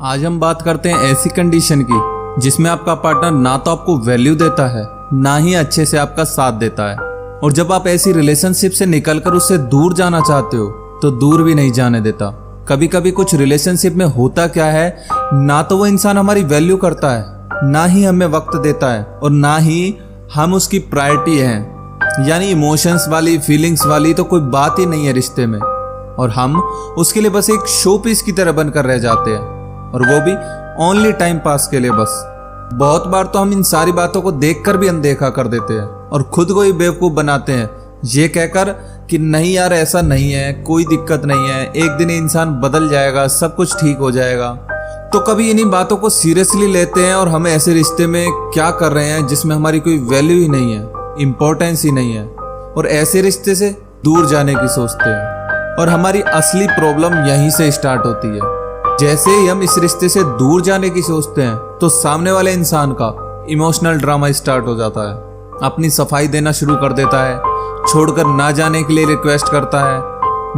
आज हम बात करते हैं ऐसी कंडीशन की जिसमें आपका पार्टनर ना तो आपको वैल्यू देता है ना ही अच्छे से आपका साथ देता है। और जब आप ऐसी रिलेशनशिप से निकलकर उससे दूर जाना चाहते हो तो दूर भी नहीं जाने देता। कभी कभी कुछ रिलेशनशिप में होता क्या है, ना तो वो इंसान हमारी वैल्यू करता है, ना ही हमें वक्त देता है और ना ही हम उसकी प्रायोरिटी हैं। यानी इमोशंस वाली, फीलिंग्स वाली तो कोई बात ही नहीं है रिश्ते में, और हम उसके लिए बस एक शो पीस की तरह बनकर रह जाते हैं, और वो भी ओनली टाइम पास के लिए बस। बहुत बार तो हम इन सारी बातों को देखकर भी अनदेखा कर देते हैं और खुद को ही बेवकूफ बनाते हैं, ये कहकर कि नहीं यार ऐसा नहीं है, कोई दिक्कत नहीं है, एक दिन इंसान बदल जाएगा, सब कुछ ठीक हो जाएगा। तो कभी इन्हीं बातों को सीरियसली लेते हैं और हम ऐसे रिश्ते में क्या कर रहे हैं जिसमें हमारी कोई वैल्यू ही नहीं है, इंपॉर्टेंस ही नहीं है, और ऐसे रिश्ते से दूर जाने की सोचते हैं। और हमारी असली प्रॉब्लम यहीं से स्टार्ट होती है। जैसे ही हम इस रिश्ते से दूर जाने की सोचते हैं तो सामने वाले इंसान का इमोशनल ड्रामा स्टार्ट हो जाता है, अपनी सफाई देना शुरू कर देता है, छोड़कर ना जाने के लिए रिक्वेस्ट करता है,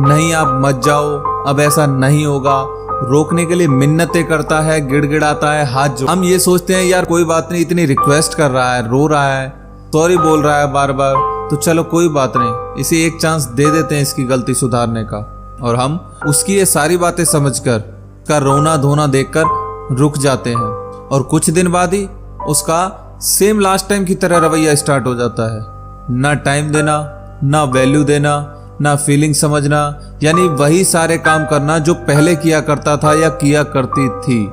नहीं आप मत जाओ, अब ऐसा नहीं होगा, रोकने के लिए मिन्नतें करता है, गिड़गिड़ाता है, हाथ जोड़। हम ये सोचते हैं यार कोई बात नहीं, इतनी रिक्वेस्ट कर रहा है, रो रहा है, सॉरी बोल रहा है बार बार, तो चलो कोई बात नहीं, इसे एक चांस दे देते हैं इसकी गलती सुधारने का। और हम उसकी ये सारी बातें समझकर का रोना धोना देखकर रुक जाते हैं, और कुछ दिन बाद ही उसका सेम लास्ट टाइम की तरह रवैया स्टार्ट हो जाता है। ना टाइम देना, ना वैल्यू देना, ना फीलिंग समझना, यानी वही सारे काम करना जो पहले किया करता था या किया करती थी।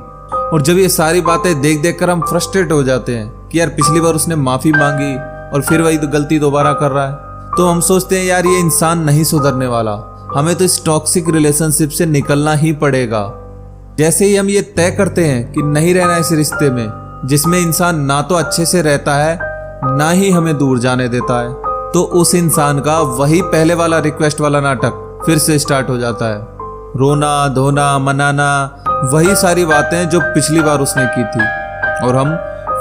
और जब ये सारी बातें देख देख कर हम फ्रस्ट्रेट हो जाते हैं कि यार पिछली बार उसने माफी मांगी और फिर वही गलती दोबारा कर रहा है, तो हम सोचते हैं यार ये इंसान नहीं सुधरने वाला, हमें तो इस टॉक्सिक रिलेशनशिप से निकलना ही पड़ेगा। जैसे ही हम ये तय करते हैं कि नहीं रहना इस रिश्ते में जिसमें इंसान ना तो अच्छे से रहता है ना ही हमें दूर जाने देता है, तो उस इंसान का वही पहले वाला रिक्वेस्ट वाला नाटक फिर से स्टार्ट हो जाता है। रोना धोना मनाना, वही सारी बातें जो पिछली बार उसने की थी, और हम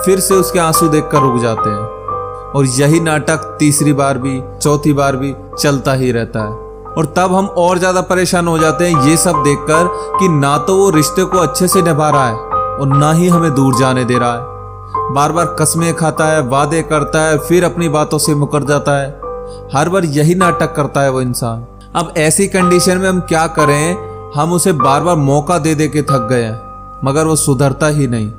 फिर से उसके आंसू देखकर रुक जाते हैं, और यही नाटक तीसरी बार भी चौथी बार भी चलता ही रहता है। और तब हम और ज्यादा परेशान हो जाते हैं ये सब देखकर कि ना तो वो रिश्ते को अच्छे से निभा रहा है और ना ही हमें दूर जाने दे रहा है। बार बार कस्में खाता है, वादे करता है, फिर अपनी बातों से मुकर जाता है। हर बार यही नाटक करता है वो इंसान। अब ऐसी कंडीशन में हम क्या करें, हम उसे बार बार मौका दे दे के थक गए हैं, मगर वो सुधरता ही नहीं।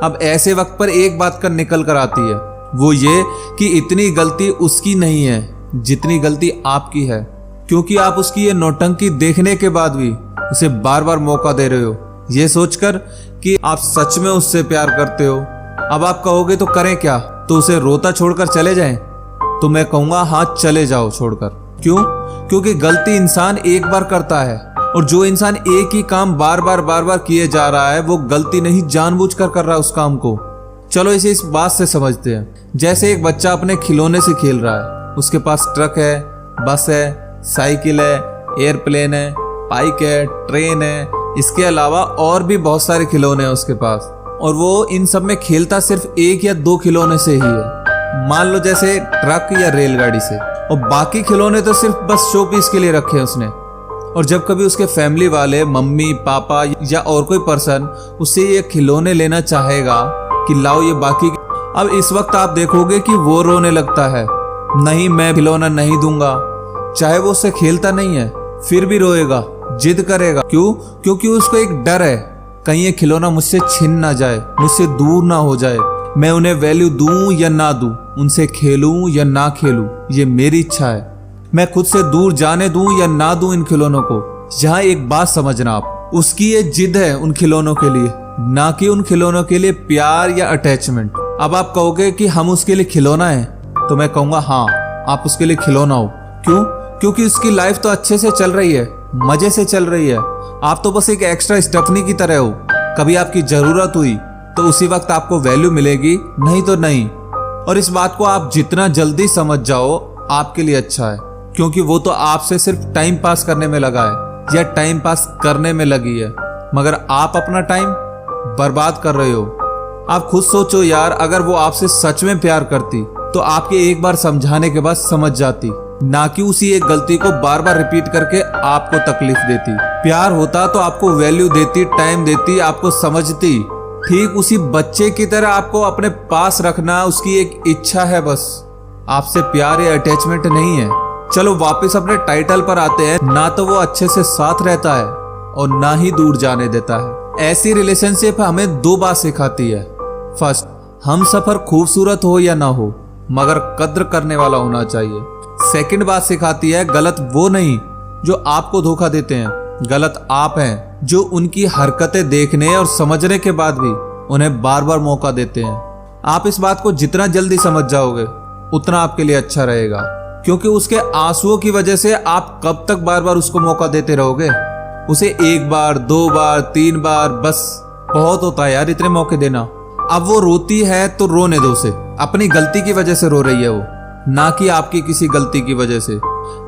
अब ऐसे वक्त पर एक बात कर निकल कर आती है, वो ये कि इतनी गलती उसकी नहीं है जितनी गलती आपकी है, क्योंकि आप उसकी ये नौटंकी देखने के बाद भी उसे बार बार मौका दे रहे हो, ये सोचकर कि आप सच में उससे प्यार करते हो। अब आप कहोगे तो करें क्या, तो उसे रोता छोड़कर चले जाएं? तो मैं कहूंगा हाँ चले जाओ छोड़कर। क्यों? क्योंकि गलती इंसान एक बार करता है, और जो इंसान एक ही काम बार बार किए जा रहा है वो गलती नहीं जानबूझकर कर रहा है उस काम को। चलो इसे इस बात से समझते हैं, जैसे एक बच्चा अपने खिलौने से खेल रहा है, उसके पास ट्रक है, बस है, साइकिल है, एयरप्लेन है, बाइक है, ट्रेन है, इसके अलावा और भी बहुत सारे खिलौने हैं उसके पास, और वो इन सब में खेलता सिर्फ एक या दो खिलौने से ही है, मान लो जैसे ट्रक या रेलगाड़ी से, और बाकी खिलौने तो सिर्फ बस शो पीस के लिए रखे हैं उसने। और जब कभी उसके फैमिली वाले, मम्मी पापा या और कोई पर्सन उससे ये खिलौने लेना चाहेगा कि लाओ ये बाकी, अब इस वक्त आप देखोगे कि वो रोने लगता है, नहीं मैं खिलौना नहीं दूंगा। चाहे वो उससे खेलता नहीं है फिर भी रोएगा, जिद करेगा। क्यों? क्योंकि उसको एक डर है, कहीं ये खिलौना मुझसे छिन ना जाए, मुझसे दूर ना हो जाए, मैं उन्हें वैल्यू दूं या ना दूं, उनसे खेलूं या ना खेलूं, ये मेरी इच्छा है, मैं खुद से दूर जाने दूं या ना दूं इन खिलौनों को। यहाँ एक बात समझना आप, उसकी ये जिद है उन खिलौनों के लिए, ना कि उन खिलौनों के लिए प्यार या अटैचमेंट। अब आप कहोगे कि हम उसके लिए खिलौना है, तो मैं कहूंगा हाँ आप उसके लिए खिलौना हो। क्यों? क्योंकि उसकी लाइफ तो अच्छे से चल रही है, मजे से चल रही है, आप तो बस एक एक्स्ट्रा स्टफनी की तरह हो। कभी आपकी जरूरत हुई तो उसी वक्त आपको वैल्यू मिलेगी, नहीं तो नहीं। और इस बात को आप जितना जल्दी समझ जाओ आपके लिए अच्छा है, क्योंकि वो तो आपसे सिर्फ टाइम पास करने में लगा है या टाइम पास करने में लगी है, मगर आप अपना टाइम बर्बाद कर रहे हो। आप खुद सोचो यार, अगर वो आपसे सच में प्यार करती तो आपके एक बार समझाने के बाद समझ जाती, ना कि उसी एक गलती को बार बार रिपीट करके आपको तकलीफ देती। प्यार होता तो आपको वैल्यू देती, टाइम देती, आपको समझती। ठीक उसी बच्चे की तरह आपको अपने पास रखना उसकी एक इच्छा है बस, आपसे प्यार या अटैचमेंट नहीं है। चलो वापस अपने टाइटल पर आते हैं। ना तो वो अच्छे से साथ रहता है और ना ही दूर जाने देता है। ऐसी रिलेशनशिप हमें दो बात सिखाती है। फर्स्ट, हम सफर खूबसूरत हो या ना हो मगर कद्र करने वाला होना चाहिए। सेकंड बात सिखाती है, गलत वो नहीं जो आपको धोखा देते हैं, गलत आप हैं जो उनकी हरकतें देखने और समझने के बाद भी उन्हें बार बार मौका देते हैं। आप इस बात को जितना जल्दी समझ जाओगे उतना आपके लिए अच्छा रहेगा, क्योंकि उसके आंसुओं की वजह से आप कब तक बार बार उसको मौका देते रहोगे। उसे एक बार, दो बार, तीन बार बस बहुत होता है यार इतने मौके देना। अब वो रोती है तो रोने दो उसे, अपनी गलती की वजह से रो रही है वो, ना कि आपकी किसी गलती की वजह से।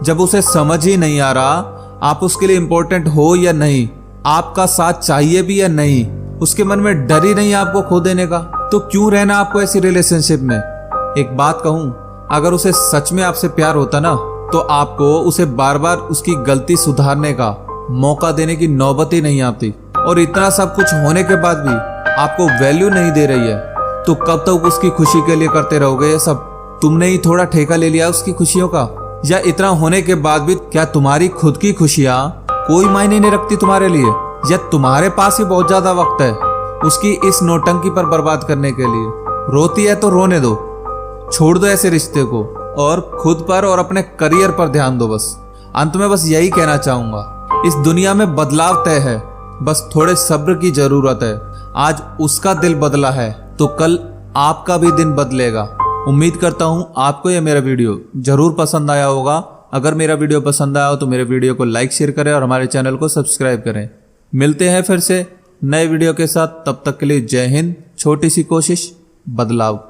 जब उसे समझ ही नहीं आ रहा आप उसके लिए इंपॉर्टेंट हो या नहीं, आपका साथ चाहिए भी या नहीं, उसके मन में डर ही नहीं आपको खो देने का, तो क्यों रहना आपको ऐसी रिलेशनशिप में। एक बात कहूं, अगर उसे सच में आपसे प्यार होता ना तो आपको उसे बार बार उसकी गलती सुधारने का मौका देने की नौबत ही नहीं आती। और इतना सब कुछ होने के बाद भी आपको वैल्यू नहीं दे रही है तो कब तक उसकी खुशी के लिए करते रहोगे ये सब। तुमने ही थोड़ा ठेका ले लिया उसकी खुशियों का। या इतना होने के बाद भी क्या तुम्हारी खुद की खुशियां कोई मायने नहीं रखती तुम्हारे लिए, या तुम्हारे पास ही बहुत ज्यादा वक्त है उसकी इस नौटंकी पर बर्बाद करने के लिए। रोती है तो रोने दो, छोड़ दो ऐसे रिश्ते को और खुद पर और अपने करियर पर ध्यान दो। बस अंत में बस यही कहना चाहूंगा, इस दुनिया में बदलाव तय है, बस थोड़े सब्र की जरूरत है। आज उसका दिल बदला है तो कल आपका भी दिन बदलेगा। उम्मीद करता हूं आपको यह मेरा वीडियो जरूर पसंद आया होगा। अगर मेरा वीडियो पसंद आया हो तो मेरे वीडियो को लाइक शेयर करें और हमारे चैनल को सब्सक्राइब करें। मिलते हैं फिर से नए वीडियो के साथ, तब तक के लिए जय हिंद। छोटी सी कोशिश, बदलाव।